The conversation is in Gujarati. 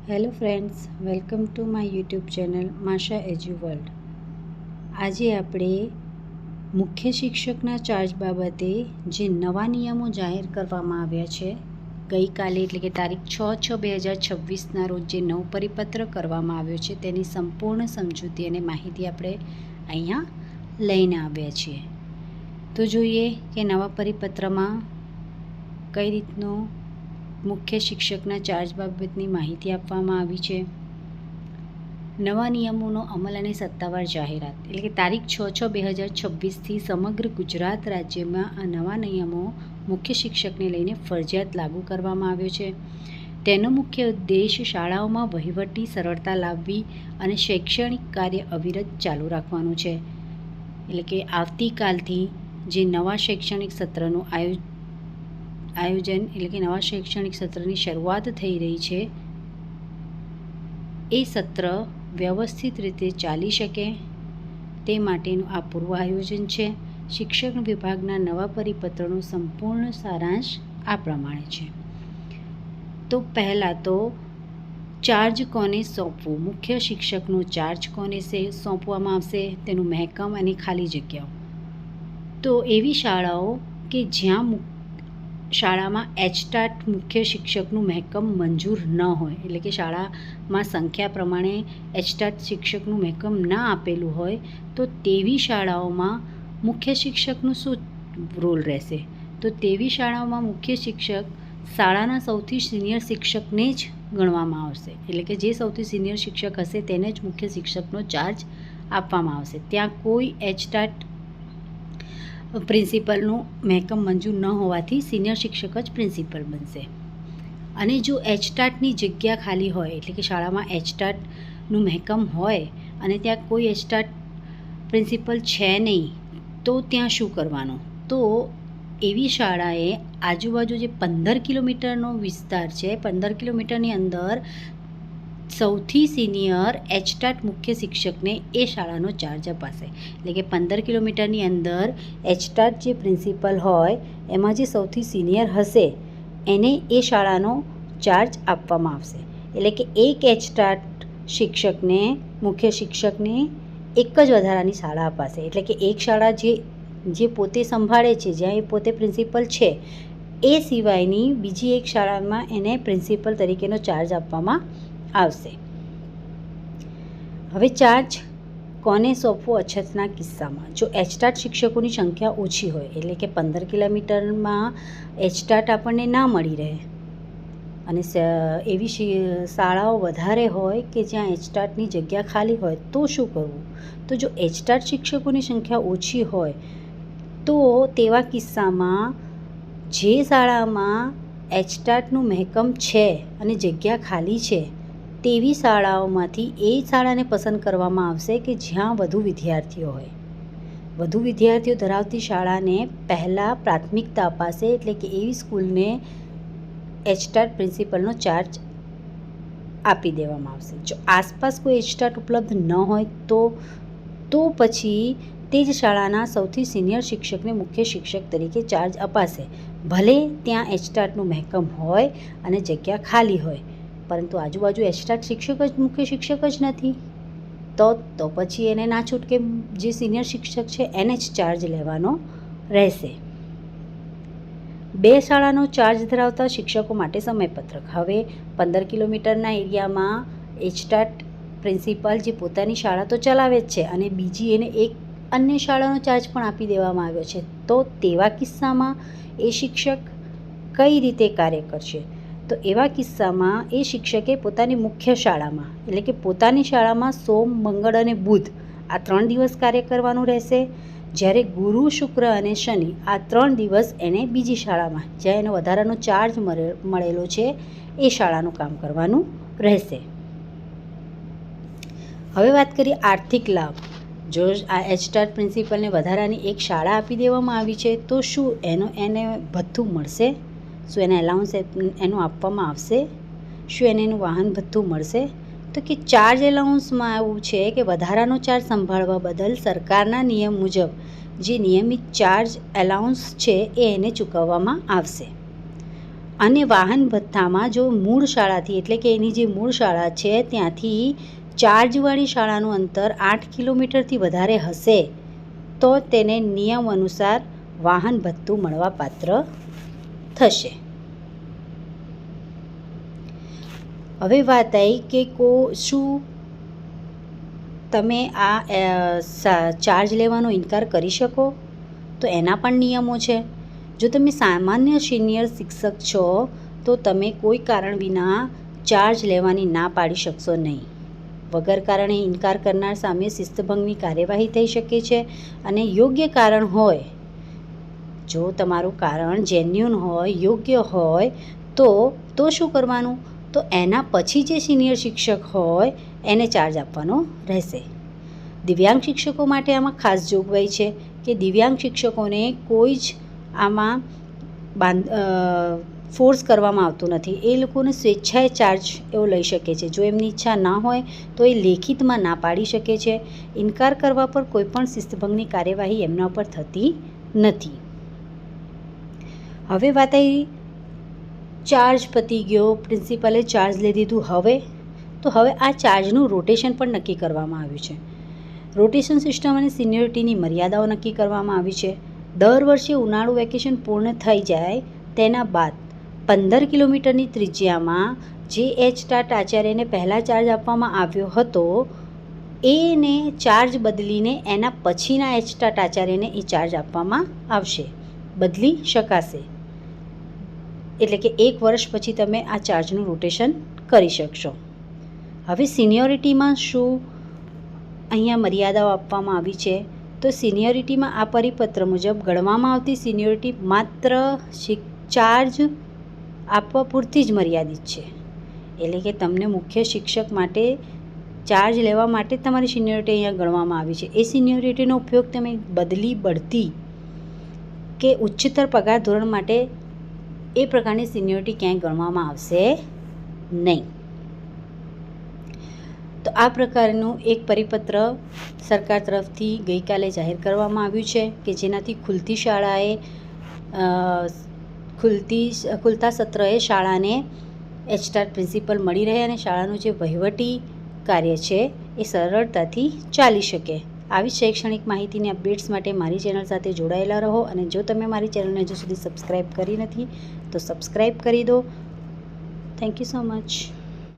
Hello friends, welcome to my YouTube channel Masha edu world. આજે આપણે મુખ્ય શિક્ષકના ચાર્જ બાબતે જે નવા નિયમો જાહેર કરવામાં આવ્યા છે ગઈકાલે એટલે કે તારીખ 6/6/2026ના રોજ જે નવો પરિપત્ર કરવામાં આવ્યો છે તેની સંપૂર્ણ સમજૂતી અને માહિતી આપણે અહીંયા લઈને આવ્યા છીએ. તો જોઈએ કે નવા પરિપત્રમાં કઈ રીતનો મુખ્ય શિક્ષકના ચાર્જ બાબતની માહિતી આપવામાં આવી છે. નવા નિયમોનો અમલ અને સત્તાવાર જાહેરાત એટલે કે તારીખ 6/6/2026થી સમગ્ર ગુજરાત રાજ્યમાં આ નવા નિયમો મુખ્ય શિક્ષકને લઈને ફરજિયાત લાગુ કરવામાં આવ્યો છે. તેનો મુખ્ય ઉદ્દેશ શાળાઓમાં વહીવટી સરળતા લાવવી અને શૈક્ષણિક કાર્ય અવિરત ચાલુ રાખવાનું છે. એટલે કે આવતીકાલથી જે નવા શૈક્ષણિક સત્રનું આયોજન એટલે કે નવા શૈક્ષણિક સત્રની શરૂઆત થઈ રહી છે, એ સત્ર વ્યવસ્થિત રીતે ચાલી શકે તે માટેનું આ પૂર્વ આયોજન છે. શિક્ષણ વિભાગના નવા પરિપત્રનો સંપૂર્ણ સારાંશ આ પ્રમાણે છે. તો પહેલાં તો ચાર્જ કોને સોંપવું, મુખ્ય શિક્ષકનો ચાર્જ કોને સોંપવામાં આવશે, તેનું મહેકમ અને ખાલી જગ્યાઓ. તો એવી શાળાઓ કે જ્યાં શાળામાં એચટાટ મુખ્ય શિક્ષકનું મહેકમ મંજૂર ન હોય, એટલે કે શાળામાં સંખ્યા પ્રમાણે એચટાટ શિક્ષકનું મહેકમ ના આપેલું હોય, તો તેવી શાળાઓમાં મુખ્ય શિક્ષકનું શું રોલ રહેશે? તો તેવી શાળાઓમાં મુખ્ય શિક્ષક શાળાના સૌથી સિનિયર શિક્ષકને જ ગણવામાં આવશે. એટલે કે જે સૌથી સિનિયર શિક્ષક હશે તેને જ મુખ્ય શિક્ષકનો ચાર્જ આપવામાં આવશે. ત્યાં કોઈ એચટાટ પ્રિન્સિપલનું મહેકમ મંજૂર ન હોવાથી સિનિયર શિક્ષક જ પ્રિન્સિપલ બનશે. અને જો એચટાટની જગ્યા ખાલી હોય, એટલે કે શાળામાં એચટાટનું મહેકમ હોય અને ત્યાં કોઈ એચટાટ પ્રિન્સિપલ છે નહીં, તો ત્યાં શું કરવાનું? તો એવી શાળાએ આજુબાજુ જે 15 કિલોમીટરનો વિસ્તાર છે, 15 કિલોમીટરની અંદર સૌથી સિનિયર એચટાટ મુખ્ય શિક્ષકને એ શાળાનો ચાર્જ અપાશે. એટલે કે 15 કિલોમીટરની અંદર એચટાટ જે પ્રિન્સિપલ હોય એમાં જે સૌથી સિનિયર હશે એને એ શાળાનો ચાર્જ આપવામાં આવશે. એટલે કે એક એચટાટ શિક્ષકને મુખ્ય શિક્ષકને એક જ વધારાની શાળા અપાશે. એટલે કે એક શાળા જે પોતે સંભાળે છે, જ્યાં એ પોતે પ્રિન્સિપલ છે, એ સિવાયની બીજી એક શાળામાં એને પ્રિન્સિપલ તરીકેનો ચાર્જ આપવામાં આવશે. હવે ચાર્જ કોને સોંપવો અછતના કિસ્સામાં? જો એચટાટ શિક્ષકોની સંખ્યા ઓછી હોય, એટલે કે 15 કિલોમીટરમાં એચટાટ આપણને ના મળી રહે અને એવી શાળાઓ વધારે હોય કે જ્યાં એચટાટની જગ્યા ખાલી હોય, તો શું કરવું? તો જો એચટાટ શિક્ષકોની સંખ્યા ઓછી હોય તો તેવા કિસ્સામાં જે શાળામાં એચટાટનું મહેકમ છે અને જગ્યા ખાલી છે તેવી શાળાઓમાંથી એ શાળાને પસંદ કરવામાં આવશે કે જ્યાં વધુ વિદ્યાર્થીઓ હોય. વધુ વિદ્યાર્થીઓ ધરાવતી શાળાને પહેલાં પ્રાથમિકતા અપાશે. એટલે કે એવી સ્કૂલને એચટાટ પ્રિન્સિપલનો ચાર્જ આપી દેવામાં આવશે. જો આસપાસ કોઈ એચટાટ ઉપલબ્ધ ન હોય તો પછી તે જ શાળાના સૌથી સિનિયર શિક્ષકને મુખ્ય શિક્ષક તરીકે ચાર્જ અપાશે, ભલે ત્યાં એચટાટનું મહેકમ હોય અને જગ્યા ખાલી હોય, પરંતુ આજુબાજુ એચટાટ શિક્ષક જ મુખ્ય શિક્ષક જ નથી, તો પછી એને ના છૂટકે જે સિનિયર શિક્ષક છે એને જ ચાર્જ લેવાનો રહેશે. બે શાળાનો ચાર્જ ધરાવતા શિક્ષકો માટે સમયપત્રક. હવે 15 કિલોમીટરના એરિયામાં એચટાટ પ્રિન્સિપાલ જે પોતાની શાળા તો ચલાવે જ છે અને બીજી એને એક અન્ય શાળાનો ચાર્જ પણ આપી દેવામાં આવ્યો છે, તો તેવા કિસ્સામાં એ શિક્ષક કઈ રીતે કાર્ય કરશે? તો એવા કિસ્સામાં એ શિક્ષકે પોતાની મુખ્ય શાળામાં, એટલે કે પોતાની શાળામાં સોમ, મંગળ અને બુધ આ 3 દિવસ કાર્ય કરવાનું રહેશે. જ્યારે ગુરુ, શુક્ર અને શનિ આ 3 દિવસ એને બીજી શાળામાં, જ્યાં એનો વધારાનો ચાર્જ મળેલો છે, એ શાળાનું કામ કરવાનું રહેશે. હવે વાત કરીએ આર્થિક લાભ. જો આ એચટાટ પ્રિન્સિપલને વધારાની એક શાળા આપી દેવામાં આવી છે, તો શું એને ભથ્થું મળશે? શું એને એલાઉન્સ એનું આપવામાં આવશે? શું એને એનું વાહન ભથ્થું મળશે? તો કે ચાર્જ એલાઉન્સમાં એવું છે કે વધારાનો ચાર્જ સંભાળવા બદલ સરકારના નિયમ મુજબ જે નિયમિત ચાર્જ એલાઉન્સ છે એ એને ચૂકવવામાં આવશે. અને વાહન ભથ્થામાં જો મૂળ શાળાથી એટલે કે એની જે મૂળ શાળા છે ત્યાંથી ચાર્જવાળી શાળાનું અંતર 8 કિલોમીટરથી વધારે હશે તો તેને નિયમ અનુસાર વાહન ભથ્થું મળવાપાત્ર થશે. હવે વાત આવી કે શું તમે આ ચાર્જ લેવાનો ઇનકાર કરી શકો? તો એના પણ નિયમો છે. જો તમે સામાન્ય સિનિયર શિક્ષક છો તો તમે કોઈ કારણ વિના ચાર્જ લેવાની ના પાડી શકશો નહીં. વગર કારણે ઇનકાર કરનાર સામે શિસ્તભંગની કાર્યવાહી થઈ શકે છે. અને યોગ્ય કારણ હોય, જો તમારું કારણ જેન્યુન હોય, યોગ્ય હોય તો શું કરવાનું? તો એના પછી જે સિનિયર શિક્ષક હોય એને ચાર્જ આપવાનો રહેશે. દિવ્યાંગ શિક્ષકો માટે આમાં ખાસ જોગવાઈ છે કે દિવ્યાંગ શિક્ષકોને કોઈ જ આમાં ફોર્સ કરવામાં આવતું નથી. એ લોકોને સ્વેચ્છાએ ચાર્જ એવો લઈ શકે છે. જો એમની ઈચ્છા ના હોય તો એ લેખિતમાં ના પાડી શકે છે. ઇનકાર કરવા પર કોઈ પણ શિસ્તભંગની કાર્યવાહી એમના ઉપર થતી નથી. હવે વાત આવી ચાર્જ પતી ગયો, પ્રિન્સિપલે ચાર્જ લઈ દીધું. હવે આ ચાર્જનું રોટેશન પણ નક્કી કરવામાં આવ્યું છે. રોટેશન સિસ્ટમ અને સિનિયોરિટીની મર્યાદાઓ નક્કી કરવામાં આવી છે. દર વર્ષે ઉનાળુ વેકેશન પૂર્ણ થઈ જાય તેના બાદ 15 કિલોમીટરની ત્રિજ્યામાં જે એચટાટ આચાર્યને પહેલાં ચાર્જ આપવામાં આવ્યો હતો એને ચાર્જ બદલીને એના પછીના એચટાટ આચાર્યને એ ચાર્જ આપવામાં આવશે, બદલી શકાશે. એટલે કે 1 વર્ષ પછી તમે આ ચાર્જનું રોટેશન કરી શકશો. હવે સિનિયોરિટીમાં શું અહીંયા મર્યાદાઓ આપવામાં આવી છે? તો સિનિયોરિટીમાં આ પરિપત્ર મુજબ ગણવામાં આવતી સિનિયોરિટી માત્ર ચાર્જ આપવા પૂરતી જ મર્યાદિત છે. એટલે કે તમને મુખ્ય શિક્ષક માટે ચાર્જ લેવા માટે જ તમારી સિનિયોરિટી અહીંયા ગણવામાં આવી છે. એ સિનિયોરિટીનો ઉપયોગ તમે બદલી, બઢતી કે ઉચ્ચતર પગાર ધોરણ માટે એ પ્રકારની સિનિયોરિટી ક્યાંય ગણવામાં આવશે નહીં. તો આ પ્રકારનું એક પરિપત્ર સરકાર તરફથી ગઈકાલે જાહેર કરવામાં આવ્યું છે કે જેનાથી ખુલતી શાળાએ ખુલતા સત્રએ શાળાને એચટાટ પ્રિન્સિપલ મળી રહે અને શાળાનું જે વહીવટી કાર્ય છે એ સરળતાથી ચાલી શકે. આવી શૈક્ષણિક માહિતીની અપડેટ્સ માટે મારી ચેનલ સાથે જોડાયેલા રહો. અને જો તમે મારી ચેનલને હજુ સુધી સબસ્ક્રાઈબ કરી નથી તો સબસ્ક્રાઈબ કરી દો. Thank you so much.